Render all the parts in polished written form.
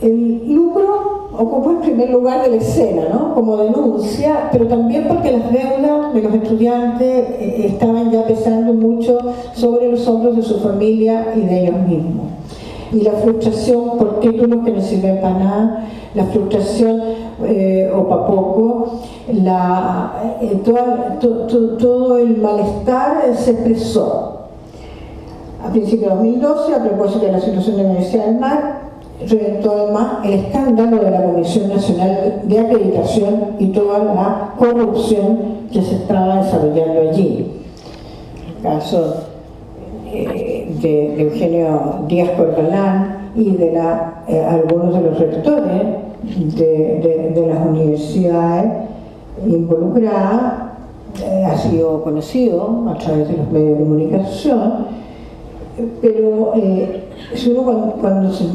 El lucro ocupa el primer lugar de la escena, ¿no? Como denuncia, pero también porque las deudas de los estudiantes estaban ya pesando mucho sobre los hombros de su familia y de ellos mismos. Y la frustración por títulos que no sirven para nada, la frustración o para poco, todo el malestar se expresó. A principios de 2012, a propósito de la situación de la Universidad del Mar, reventó además el escándalo de la Comisión Nacional de Acreditación y toda la corrupción que se estaba desarrollando allí. El caso de Eugenio Díaz Corbalán y de algunos de los rectores de las universidades involucradas ha sido conocido a través de los medios de comunicación, pero si uno cuando se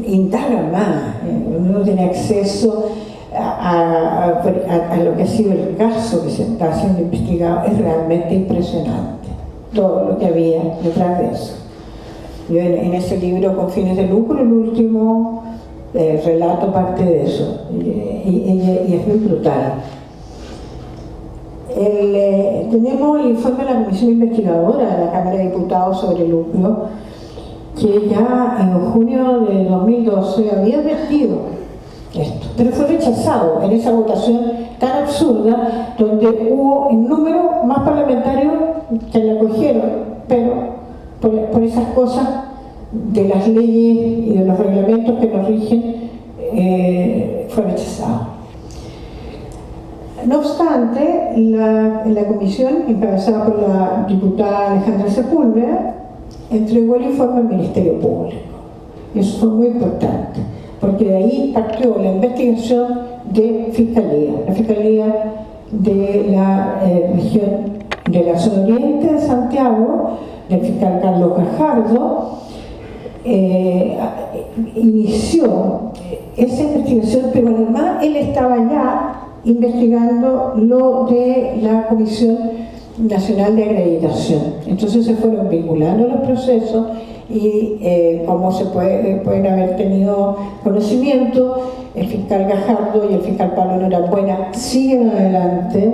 indaga más, uno tiene acceso a lo que ha sido el caso que se está siendo investigado, es realmente impresionante todo lo que había detrás de eso. Yo en ese libro Con fines de lucro, el último, relato parte de eso y es muy brutal. Tenemos el informe de la Comisión Investigadora de la Cámara de Diputados sobre el lucro, que ya en junio de 2012 había advertido esto, pero fue rechazado en esa votación tan absurda, donde hubo en número más parlamentarios que la acogieron, pero por esas cosas de las leyes y de los reglamentos que nos rigen, fue rechazado. No obstante, la comisión, encabezada por la diputada Alejandra Sepúlveda, entregó el informe al Ministerio Público. Y eso fue muy importante, porque de ahí partió la investigación de Fiscalía, la Fiscalía de la región de la zona oriente de Santiago, del fiscal Carlos Gajardo, inició esa investigación, pero además él estaba ya investigando lo de la Comisión Nacional de Acreditación. Entonces se fueron vinculando los procesos y como pueden haber tenido conocimiento, el fiscal Gajardo y el fiscal Pablo Norambuena siguen adelante,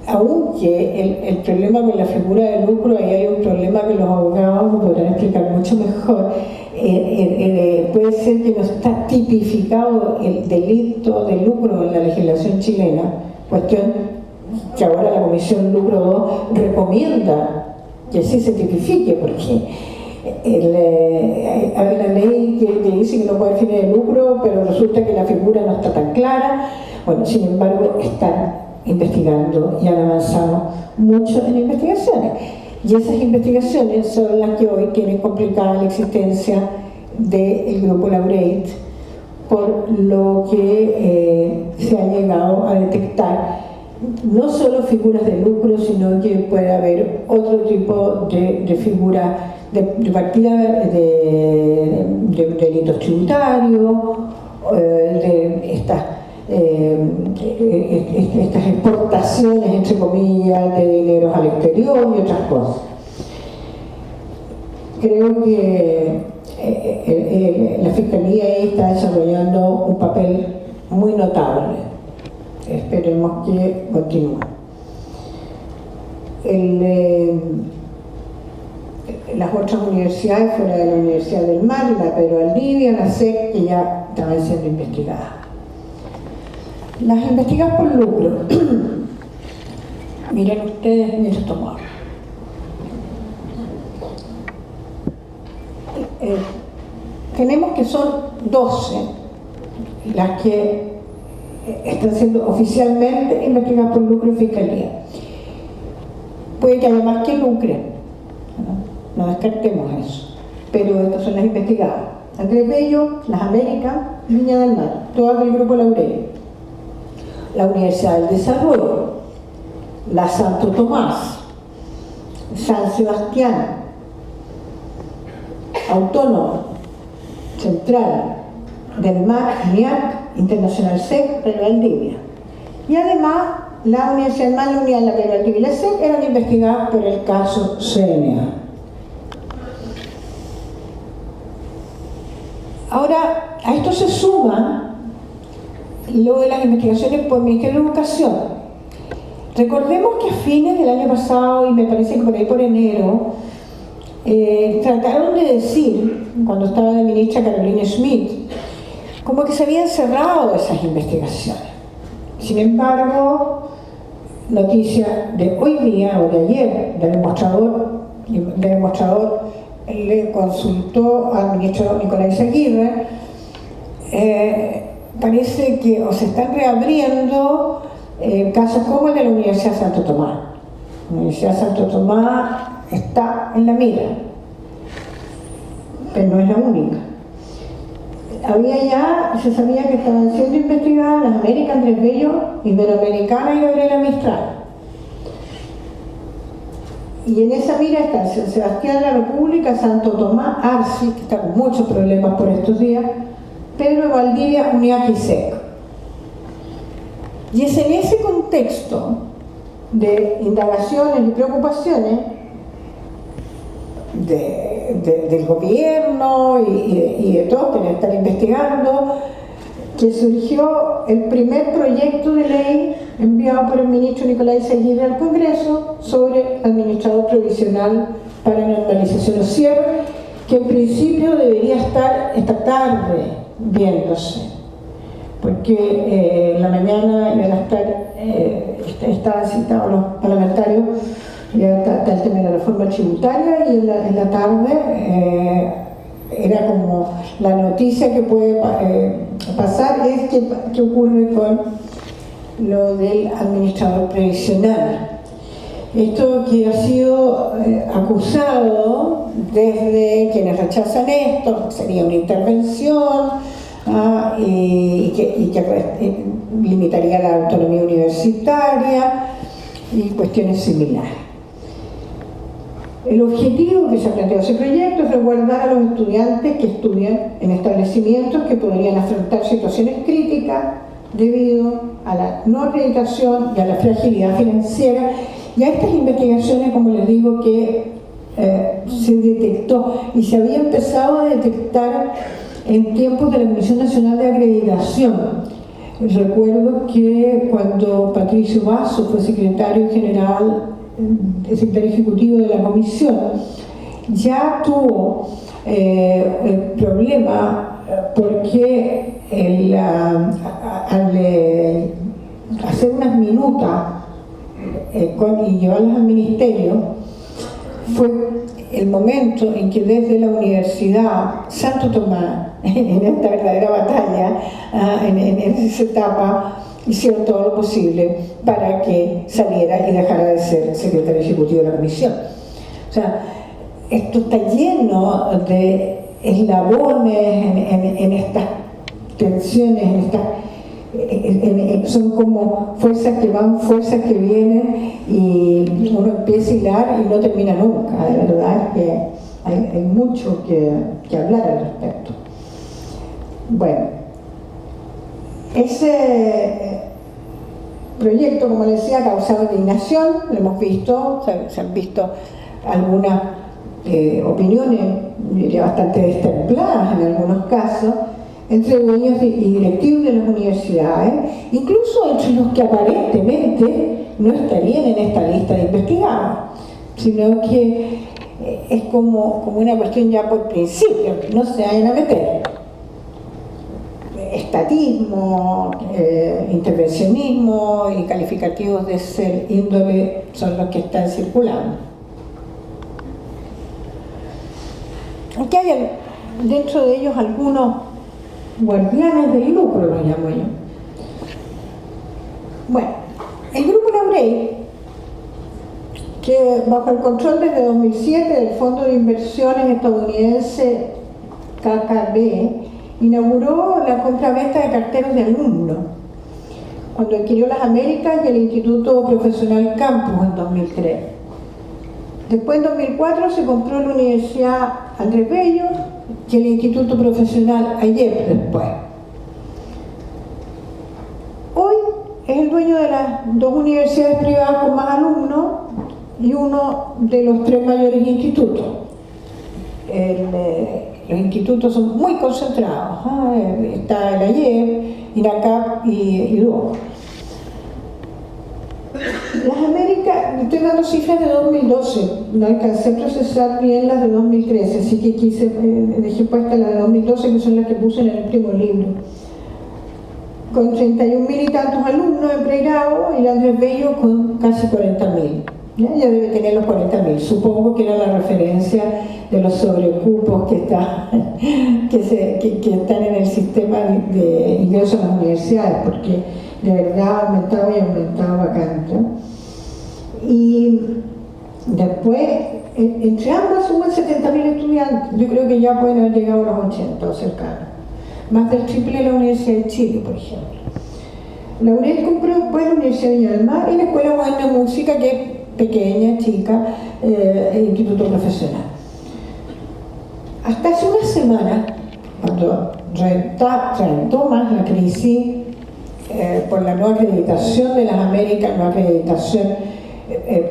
aunque el problema con la figura de lucro, ahí hay un problema que los abogados podrán explicar mucho mejor. Puede ser que no está tipificado el delito de lucro en la legislación chilena, cuestión que ahora la Comisión Lucro 2 recomienda que sí se tipifique, porque hay una ley que dice que no puede haber fines de lucro, pero resulta que la figura no está tan clara. Bueno, sin embargo, están investigando y han avanzado mucho en investigaciones. Y esas investigaciones son las que hoy tienen complicada la existencia del Grupo Laureate, por lo que se ha llegado a detectar no solo figuras de lucro, sino que puede haber otro tipo de figuras de partida de delitos tributarios, de estas exportaciones, entre comillas, de dineros al exterior y otras cosas. Creo que la Fiscalía ahí está desarrollando un papel muy notable. Esperemos que continúe. Las otras universidades, fuera de la Universidad del Mar, la Pedro Valdivia, la SEC, que ya estaban siendo investigadas. Las investigadas por lucro. Miren ustedes en esto más. Tenemos que son 12 las que están siendo oficialmente investigadas por lucro en Fiscalía. Puede que haya más que lucren, no descartemos eso, pero estas son las investigadas. Andrés Bello, Las Américas, Viña del Mar, todas del Grupo Laureate. La Universidad del Desarrollo, la Santo Tomás, San Sebastián, Autónoma, Central, del Mar, UNIAC, Internacional SEC, Pedro Valdivia. Y además, la Universidad del Mar, la Unidad de la Pedro Valdivia y la SEC eran investigadas por el caso CNA. Ahora, a esto se suma lo de las investigaciones por el Ministerio de Educación. Recordemos que a fines del año pasado, y me parece que por ahí por enero, trataron de decir, cuando estaba la ministra Carolina Schmidt, como que se habían cerrado esas investigaciones. Sin embargo, noticia de hoy día o de ayer del demostrador le consultó al ministro Nicolás Aguirre, parece que o se están reabriendo casos como el de la Universidad de Santo Tomás. La Universidad de Santo Tomás está en la mira, pero no es la única. Se sabía que estaban siendo investigadas las Américas Andrés Bello, Iberoamericana y Gabriela Mistral. Y en esa mira está San Sebastián, la República, Santo Tomás, Arci, que está con muchos problemas por estos días, Pedro de Valdivia, Unidad Gisec. Y es en ese contexto de indagaciones y preocupaciones del gobierno y de todos que están investigando, que surgió el primer proyecto de ley enviado por el ministro Nicolás Aguirre al Congreso sobre administrador provisional para la normalización OSIER, que en principio debería estar esta tarde viéndose, porque en la mañana iban a estar, estaban citados los parlamentarios, ya está el tema de la reforma tributaria, y en la tarde era como la noticia que puede pasar es que ocurre con lo del administrador previsional. Esto que ha sido acusado desde quienes rechazan esto, sería una intervención y que limitaría la autonomía universitaria y cuestiones similares. El objetivo que se ha planteado ese proyecto es resguardar a los estudiantes que estudian en establecimientos que podrían afrontar situaciones críticas debido a la no acreditación y a la fragilidad financiera y a estas investigaciones, como les digo, que se detectó y se había empezado a detectar en tiempos de la Comisión Nacional de Acreditación. Recuerdo que cuando Patricio Basso fue secretario general, el secretario ejecutivo de la comisión, ya tuvo el problema porque al hacer unas minutas y llevarlas al ministerio, fue el momento en que desde la Universidad Santo Tomás, en esta verdadera batalla, en esa etapa, hicieron todo lo posible para que saliera y dejara de ser secretario ejecutivo de la comisión. O sea, esto está lleno de eslabones en estas tensiones, son como fuerzas que van, fuerzas que vienen, y uno empieza a hilar y no termina nunca. La verdad es que hay mucho que hablar al respecto. Bueno, ese proyecto, como les decía, ha causado indignación, lo hemos visto, se han visto algunas opiniones, diría bastante destempladas en algunos casos, entre dueños y directivos de las universidades, incluso entre los que aparentemente no estarían en esta lista de investigados, sino que es como una cuestión ya por principio, que no se vayan a meter. Estatismo, intervencionismo y calificativos de ese índole son los que están circulando. Aquí hay dentro de ellos algunos guardianes del lucro, lo llamo yo. Bueno, el Grupo Laurey, que bajo el control desde 2007 del Fondo de Inversiones estadounidense KKB, inauguró la compra-venta de carteros de alumnos cuando adquirió las Américas y el Instituto Profesional Campus en 2003. Después, en 2004, se compró la Universidad Andrés Bello y el Instituto Profesional AYEP después. Hoy es el dueño de las dos universidades privadas con más alumnos y uno de los tres mayores institutos. los institutos son muy concentrados. Está el AYEP, INACAP y DUOC. Las Américas, estoy dando cifras de 2012, no alcancé a procesar bien las de 2013, así que dejé puesta las de 2012, que son las que puse en el último libro. Con 31.000 y tantos alumnos en pregrado, y Andrés Bello con casi 40.000. Ya debe tener los 40.000, supongo que era la referencia de los sobrecupos que están en el sistema de ingreso a las universidades, porque de verdad ha aumentado y ha aumentado bastante. Y después, entre ambos suman 70.000 estudiantes. Yo creo que ya pueden haber llegado a los 80 o cercanos. Más del triple de la Universidad de Chile, por ejemplo. La UNED compró después la Universidad de Viña del Mar y la Escuela Moderna de Música, que es pequeña, chica, instituto profesional. Hasta hace una semana, cuando reventó más la crisis por la nueva acreditación de las Américas, nueva acreditación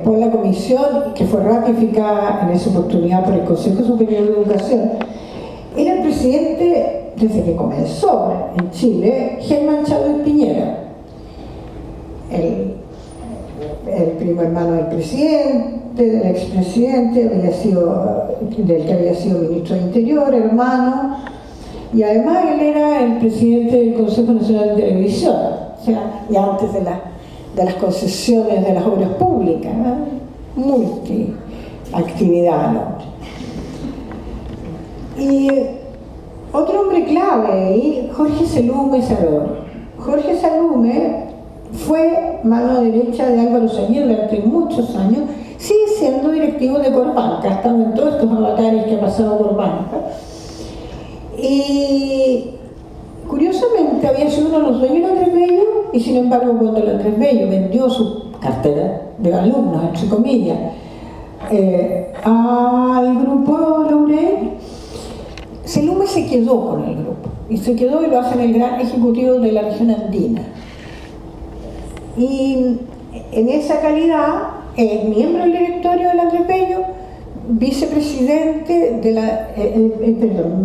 por la comisión que fue ratificada en esa oportunidad por el Consejo Superior de Educación, era el presidente, desde que comenzó en Chile, Germán Chávez Piñera, el primo hermano del presidente, del expresidente, del que había sido ministro de Interior, hermano, y además él era el presidente del Consejo Nacional de Televisión, o sea, y antes de las concesiones de las obras públicas, multiactividad al hombre. Y otro hombre clave ahí, Jorge Salume Sador. Jorge Salume fue mano derecha de Álvaro Saguier durante muchos años, sigue siendo directivo de Corbanca, ha estado en todos estos avatares que ha pasado Corbanca. Y curiosamente había sido uno de los dueños de Andrés Bello, y sin embargo cuando el Andrés Bello vendió su cartera de alumnos, entre comillas, al grupo Laurel, Salume se quedó con el grupo, y se quedó y lo hace en el gran ejecutivo de la región andina. Y en esa calidad es miembro del directorio del Andrés Bello, vicepresidente de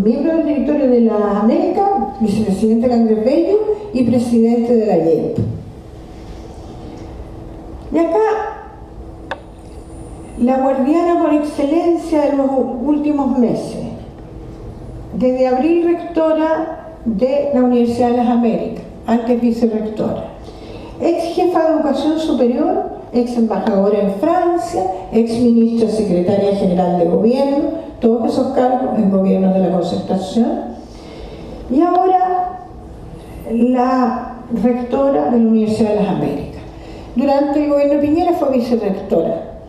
miembro del directorio de la América, vicepresidente del Andrés Bello y presidente de la IEP. Y acá, la guardiana por excelencia de los últimos meses, desde abril rectora de la Universidad de las Américas, antes vicerrectora, ex jefa de educación superior, ex embajadora en Francia, ex ministra secretaria general de gobierno, todos esos cargos en gobiernos de la Concertación, y ahora la rectora de la Universidad de las Américas. Durante el gobierno de Piñera fue vicerrectora.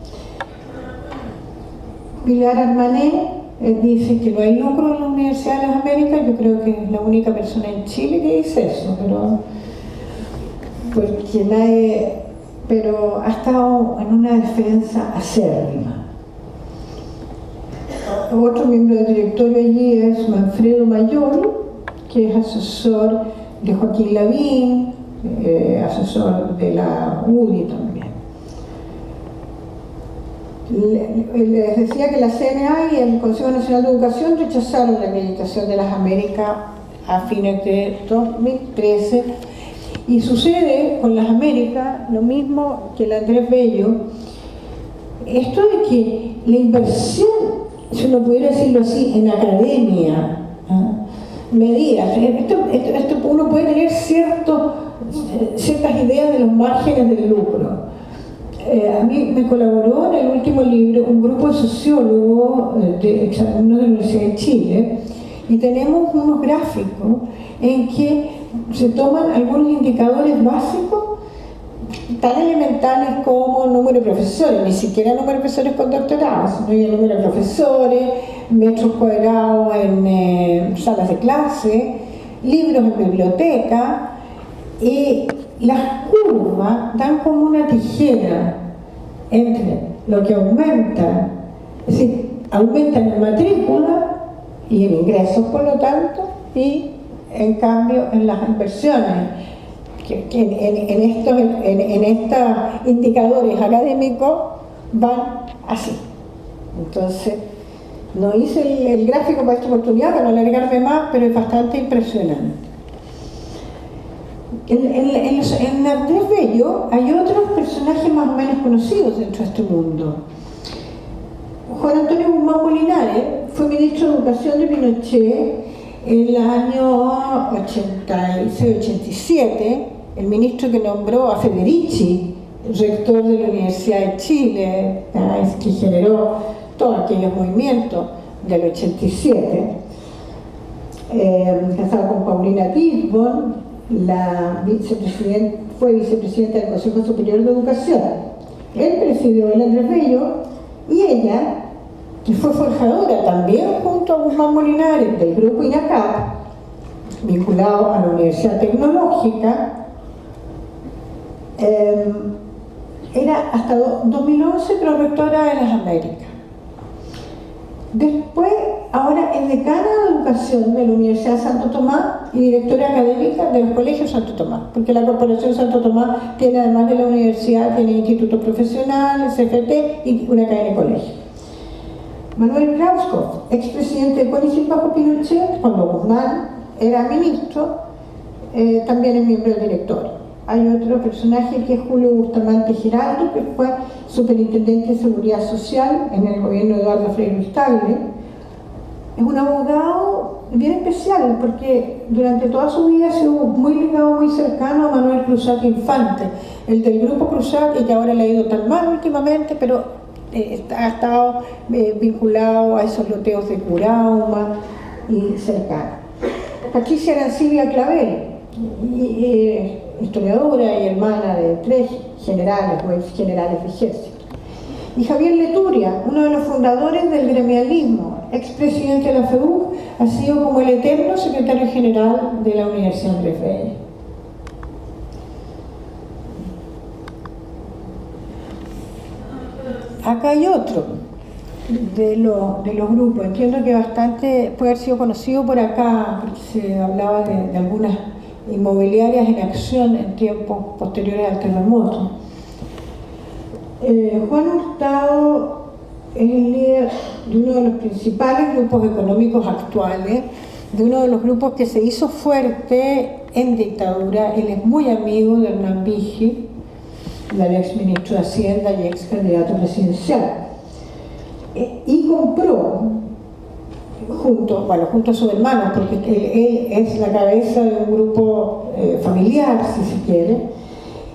Pilar Armané dice que no hay lucro en la Universidad de las Américas. Yo creo que es la única persona en Chile que dice eso, pero ha estado en una defensa acérrima. Otro miembro del directorio allí es Manfredo Mayor, que es asesor de Joaquín Lavín, asesor de la UDI también. Les decía que la CNA y el Consejo Nacional de Educación rechazaron la acreditación de las Américas a fines de 2013, y sucede con las Américas lo mismo que el Andrés Bello, esto de que la inversión, si uno pudiera decirlo así, en academia, medidas, esto uno puede tener ciertas ideas de los márgenes del lucro. A mí me colaboró en el último libro un grupo de sociólogos de exalumnos de la Universidad de Chile, y tenemos unos gráficos en que se toman algunos indicadores básicos tan elementales como número de profesores, ni siquiera número de profesores con doctorado, sino el número de profesores, metros cuadrados en salas de clase, libros en biblioteca, y las curvas dan como una tijera entre lo que aumenta, es decir, aumentan en matrícula y en ingresos, por lo tanto, y en cambio en las inversiones, que en estos indicadores académicos van así. Entonces, No hice el gráfico para esta oportunidad para no alargarme más, pero es bastante impresionante. En Andrés Bello hay otros personajes más o menos conocidos dentro de este mundo. Juan Antonio Guzmán Molinares fue ministro de Educación de Pinochet en el año 86-87, el ministro que nombró a Federici, rector de la Universidad de Chile, que generó todos aquellos movimientos del 87, casado con Paulina Gisborne, fue vicepresidenta del Consejo Superior de Educación. Él presidió el Andrés Bello y ella, que fue forjadora también junto a Guzmán Molinares del grupo INACAP, vinculado a la Universidad Tecnológica, era hasta 2011 prorectora de las Américas. Después, ahora es decana de Educación de la Universidad de Santo Tomás y directora académica de los Colegios Santo Tomás, porque la Corporación Santo Tomás tiene, además de la universidad, tiene institutos profesionales, CFT y una cadena de colegios. Manuel Krauskopf, expresidente de CONICET bajo Pinochet, cuando Guzmán era ministro, también es miembro del directorio. Hay otro personaje que es Julio Bustamante Giraldo, que fue superintendente de Seguridad Social en el gobierno de Eduardo Frei Ruiz-Tagle. Es un abogado bien especial porque durante toda su vida ha sido muy ligado, muy cercano a Manuel Cruzat Infante, el del grupo Cruzat, y que ahora le ha ido tan mal últimamente, pero ha estado vinculado a esos loteos de Curauma y cercano. Patricia Arancibia Clavel, historiadora y hermana de 3 generales o ex generales de ejército. Y Javier Leturia, uno de los fundadores del gremialismo, expresidente de la FEUC, ha sido como el eterno secretario general de la Universidad Andrés Bello. Acá hay otro de los grupos, entiendo que bastante puede haber sido conocido por acá, porque se hablaba de algunas inmobiliarias en acción en tiempos posteriores al terremoto. Juan Hurtado es el líder de uno de los principales grupos económicos actuales, de uno de los grupos que se hizo fuerte en dictadura. Él es muy amigo de Hernán Vigi, del ex ministro de Hacienda y ex candidato presidencial. Y compró, junto a su hermano, porque él es la cabeza de un grupo familiar, si se quiere,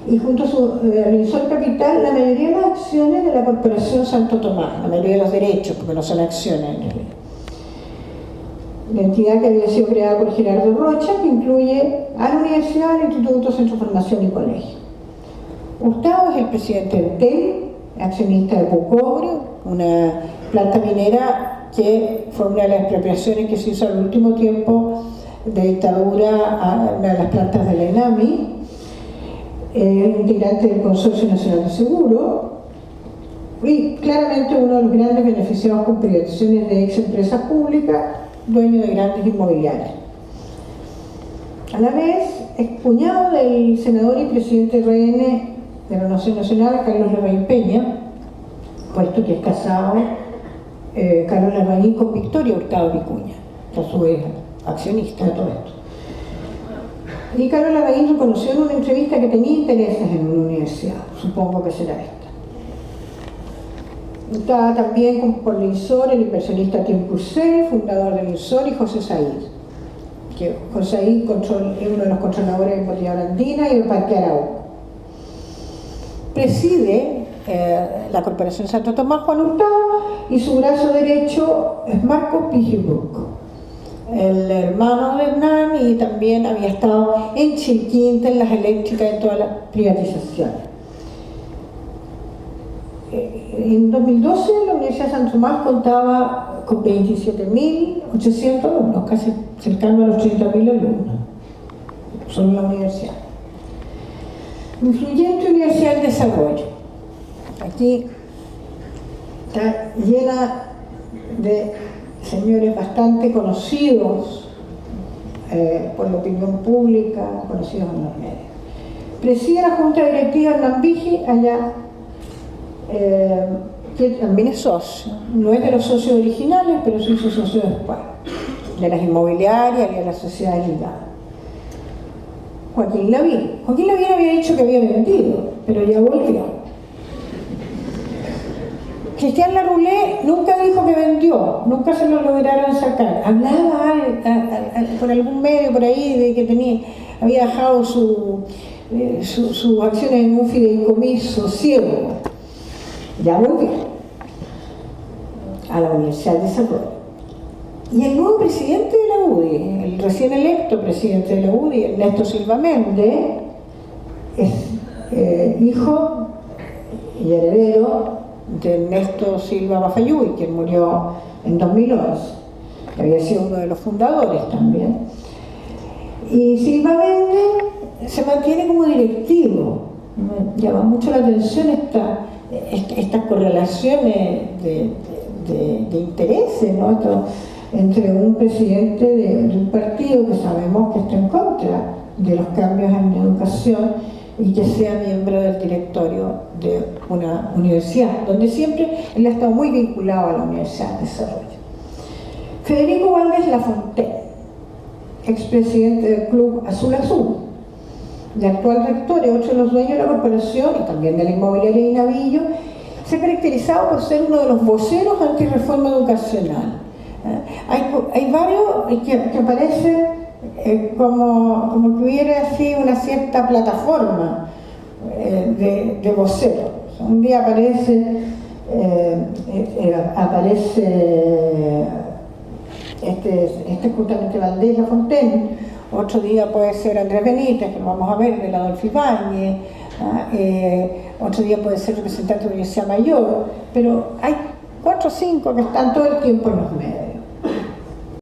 y junto a su realizó el capital la mayoría de las acciones de la Corporación Santo Tomás, la mayoría de los derechos, porque no son acciones en realidad. La entidad que había sido creada por Gerardo Rocha, que incluye a la universidad, el Instituto, Centro de Formación y Colegio. Hurtado es el presidente de TEL, accionista de Pucobre, una planta minera que fue una de las expropiaciones que se hizo al último tiempo de dictadura a una de las plantas de la ENAMI, integrante del Consorcio Nacional de Seguro y claramente uno de los grandes beneficiados con privatizaciones de ex empresas públicas, dueño de grandes inmobiliarias. A la vez, es cuñado del senador y presidente de RN de la Nación Nacional, Carlos Larraín Peña, puesto que es casado Carlos Larraín con Victoria Hurtado Vicuña, que a su vez accionista de todo esto. Y Carlos Larraín reconoció en una entrevista que tenía intereses en una universidad, supongo que será esta. Está también con Linsor, el inversionista Tim Purcell, fundador del Linsor, y José Said, que José Said es uno de los controladores de Bolívar Andina y de Parque Arauco. Preside la Corporación Santo Tomás Juan Hurtado y su brazo derecho es Marco Pijibuk, el hermano de Hernán, y también había estado en Chilquinta, en las eléctricas, en todas las privatizaciones. En 2012 la Universidad de Santo Tomás contaba con 27.800 alumnos, casi cercano a los 30.000 alumnos, solo en la universidad. Influyente Universidad del Desarrollo. Aquí está llena de señores bastante conocidos por la opinión pública, conocidos en los medios. Preside la Junta Directiva Hernán Vigi, allá que también es socio, no es de los socios originales, pero sí hizo socio después, de las inmobiliarias y de las sociedades ligadas. Joaquín Lavín. Joaquín Lavín había dicho que había vendido, pero ya volvió. Cristian Larroulé nunca dijo que vendió, nunca se lo lograron sacar. Hablaba por algún medio por ahí de que había dejado sus acciones en un fideicomiso ciego. Ya volvió a la Universidad de Desarrollo. Y el nuevo presidente de la UDI, el recién electo presidente de la UDI, Ernesto Silva Méndez, es hijo y heredero de Ernesto Silva Bafayuy, quien murió en 2011, que había sido uno de los fundadores también. Y Silva Méndez se mantiene como directivo. Me llama mucho la atención estas correlaciones de intereses, ¿no? Entre un presidente de un partido que sabemos que está en contra de los cambios en educación y que sea miembro del directorio de una universidad, donde siempre él ha estado muy vinculado a la Universidad de Desarrollo. Federico Valdés Lafontaine, expresidente del Club Azul Azul, el actual rector y otro de los dueños de la corporación y también de la inmobiliaria de Navillo, se ha caracterizado por ser uno de los voceros antirreforma educacional. Hay varios que aparecen como que hubiera así una cierta plataforma de voceros. Un día aparece justamente Valdés Lafontaine, otro día puede ser Andrés Benítez, que lo vamos a ver, del Adolfo Ibáñez, otro día puede ser representante de la Universidad Mayor, pero hay 4 o 5 que están todo el tiempo en los medios.